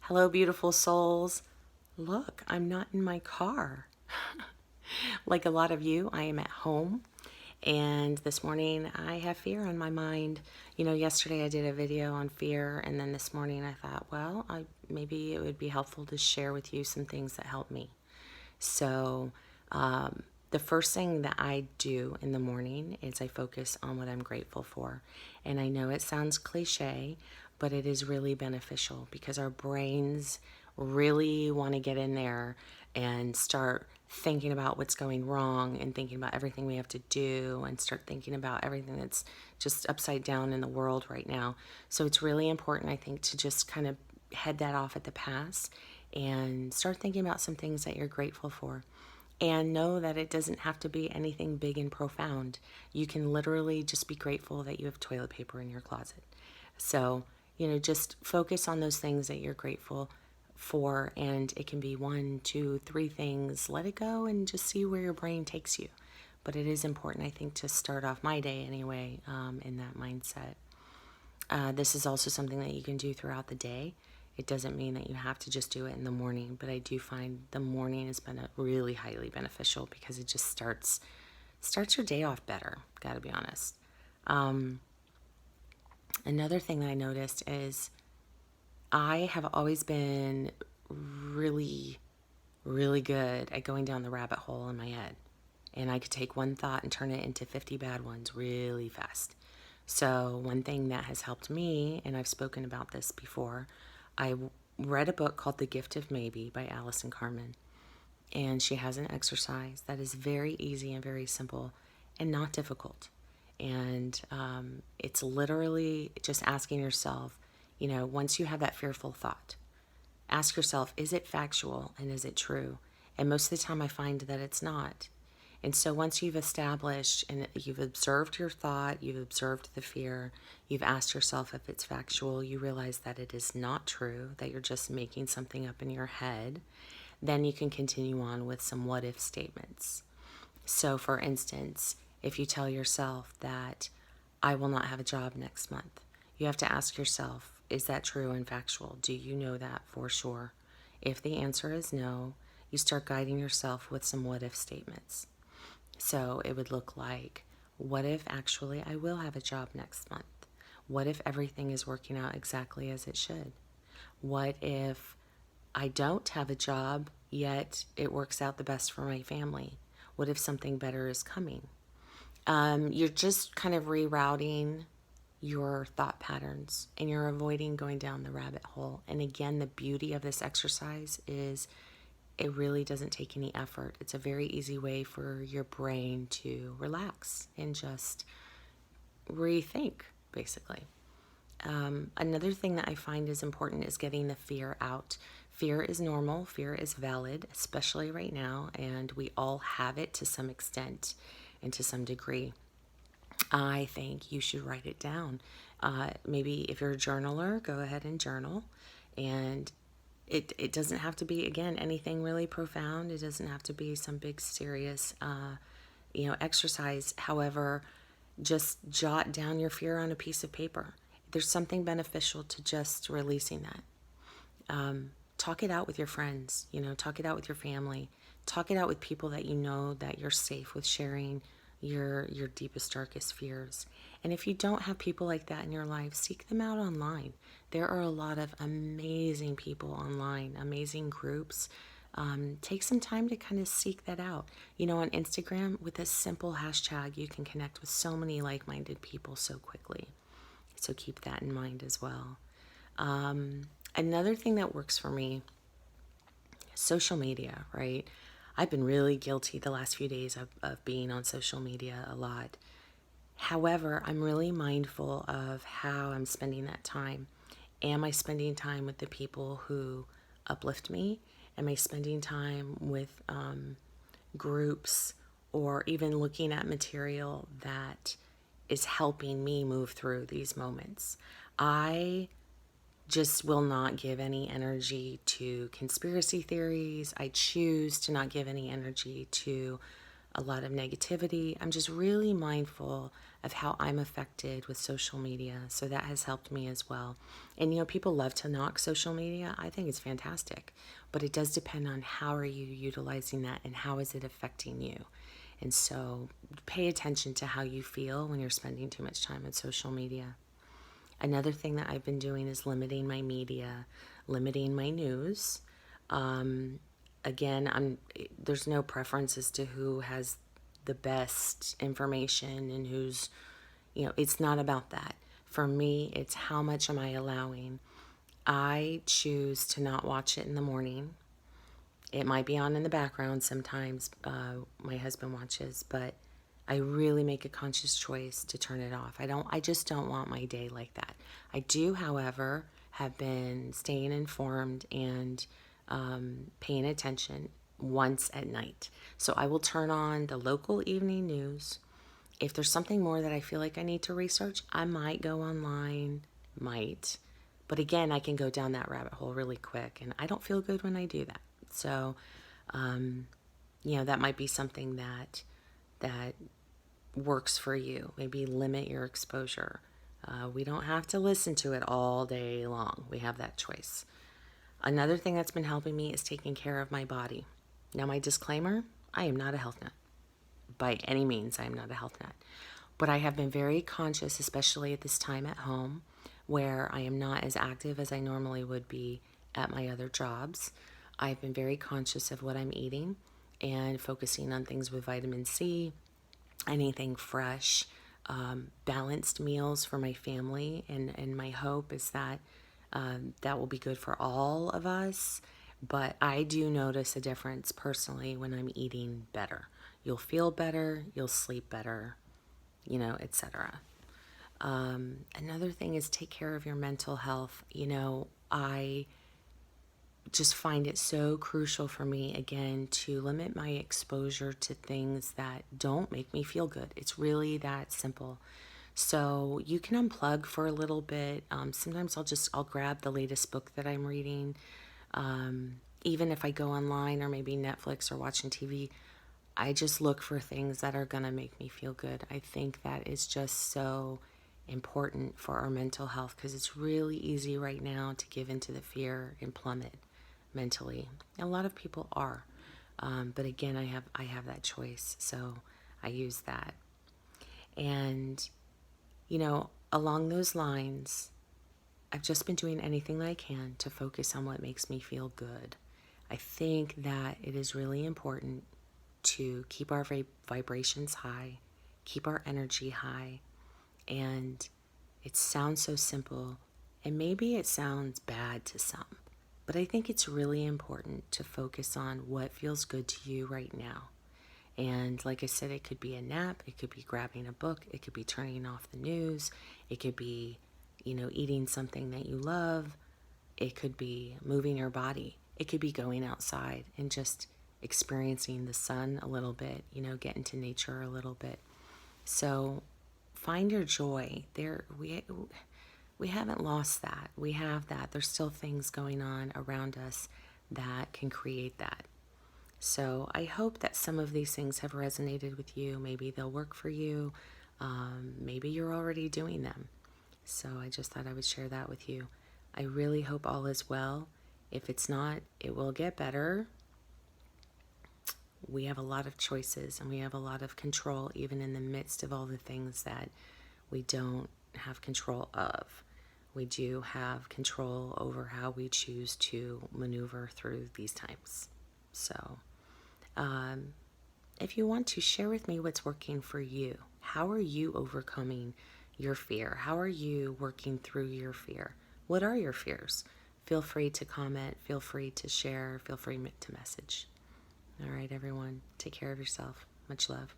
Hello, beautiful souls. Look, I'm not in my car. Like a lot of you, I am at home. And this morning, I have fear on my mind. Yesterday I did a video on fear, and then this morning I thought, well, maybe it would be helpful to share with you some things that help me. So, the first thing that I do in the morning is I focus on what I'm grateful for. And I know it sounds cliche, but it is really beneficial because our brains really want to get in there and start thinking about what's going wrong and thinking about everything we have to do and start thinking about everything that's just upside down in the world right now. So it's really important, I think, to just kind of head that off at the pass and start thinking about some things that you're grateful for. And know that it doesn't have to be anything big and profound. You can literally just be grateful that you have toilet paper in your closet. So, just focus on those things that you're grateful for. And it can be one, two, three things. Let it go and just see where your brain takes you. But it is important, I think, to start off my day anyway in that mindset. This is also something that you can do throughout the day. It doesn't mean that you have to just do it in the morning, but I do find the morning has been really highly beneficial because it just starts your day off better. Got to be honest. Another thing that I noticed is I have always been really, really good at going down the rabbit hole in my head. And I could take one thought and turn it into 50 bad ones really fast. So, one thing that has helped me, and I've spoken about this before, I read a book called The Gift of Maybe by Allison Carmen. And she has an exercise that is very easy and very simple and not difficult. And it's literally just asking yourself, once you have that fearful thought, ask yourself, is it factual and is it true? And most of the time I find that it's not. And so once you've established and you've observed your thought, you've observed the fear, you've asked yourself if it's factual, you realize that it is not true, that you're just making something up in your head, then you can continue on with some what if statements. So for instance, if you tell yourself that I will not have a job next month, you have to ask yourself, is that true and factual? Do you know that for sure? If the answer is no, you start guiding yourself with some what if statements. So it would look like, what if actually I will have a job next month? What if everything is working out exactly as it should? What if I don't have a job, yet it works out the best for my family? What if something better is coming? You're just kind of rerouting your thought patterns and you're avoiding going down the rabbit hole. And again, the beauty of this exercise is it really doesn't take any effort. It's a very easy way for your brain to relax and just rethink, basically. Another thing that I find is important is getting the fear out. Fear is normal, fear is valid, especially right now, and we all have it to some extent and to some degree. I think you should write it down. Maybe if you're a journaler, go ahead and journal. And it doesn't have to be, again, anything really profound. It doesn't have to be some big serious exercise. However, just jot down your fear on a piece of paper. There's something beneficial to just releasing that. Talk it out with your friends, talk it out with your family, talk it out with people that you know that you're safe with sharing your deepest, darkest fears. And if you don't have people like that in your life, seek them out online. There are a lot of amazing people online, amazing groups. Take some time to kind of seek that out. On Instagram, with a simple hashtag, you can connect with so many like-minded people so quickly. So keep that in mind as well. Another thing that works for me, social media, right? I've been really guilty the last few days of being on social media a lot. However, I'm really mindful of how I'm spending that time. Am I spending time with the people who uplift me? Am I spending time with groups or even looking at material that is helping me move through these moments? I just will not give any energy to conspiracy theories. I choose to not give any energy to a lot of negativity. I'm just really mindful of how I'm affected with social media. So that has helped me as well. And people love to knock social media. I think it's fantastic, but it does depend on how are you utilizing that and how is it affecting you. And so pay attention to how you feel when you're spending too much time on social media. Another thing that I've been doing is limiting my media, limiting my news. Again, there's no preference as to who has the best information and who's, it's not about that. For me, it's how much am I allowing. I choose to not watch it in the morning. It might be on in the background sometimes. My husband watches, but I really make a conscious choice to turn it off. I just don't want my day like that. I do, however, have been staying informed and paying attention once at night. So I will turn on the local evening news. If there's something more that I feel like I need to research, I might go online, might. But again, I can go down that rabbit hole really quick, and I don't feel good when I do that. So, that might be something that works for you. Maybe limit your exposure. We don't have to listen to it all day long. We have that choice. Another thing that's been helping me is taking care of my body. Now, my disclaimer, I am not a health nut. By any means, I am not a health nut. But I have been very conscious, especially at this time at home, where I am not as active as I normally would be at my other jobs. I've been very conscious of what I'm eating and focusing on things with vitamin C, anything fresh, balanced meals for my family. And my hope is that that will be good for all of us. But I do notice a difference personally when I'm eating better. You'll feel better, you'll sleep better, etc. Another thing is take care of your mental health. I just find it so crucial for me, again, to limit my exposure to things that don't make me feel good. It's really that simple. So you can unplug for a little bit. Sometimes I'll grab the latest book that I'm reading. Even if I go online or maybe Netflix or watching TV, I just look for things that are going to make me feel good. I think that is just so important for our mental health because it's really easy right now to give into the fear and plummet mentally. A lot of people are. But again, I have that choice, so I use that. And, along those lines, I've just been doing anything that I can to focus on what makes me feel good. I think that it is really important to keep our vibrations high, keep our energy high, and it sounds so simple, and maybe it sounds bad to some, but I think it's really important to focus on what feels good to you right now. And like I said, it could be a nap, it could be grabbing a book, it could be turning off the news, it could be, eating something that you love, it could be moving your body, it could be going outside and just experiencing the sun a little bit, get into nature a little bit. So find your joy. We haven't lost that. We have that. There's still things going on around us that can create that. So I hope that some of these things have resonated with you. Maybe they'll work for you. Maybe you're already doing them. So I just thought I would share that with you. I really hope all is well. If it's not, it will get better. We have a lot of choices and we have a lot of control, even in the midst of all the things that we don't have control of. We do have control over how we choose to maneuver through these times. So, if you want to share with me what's working for you, how are you overcoming your fear? How are you working through your fear? What are your fears? Feel free to comment, feel free to share, feel free to message. All right, everyone, take care of yourself. Much love.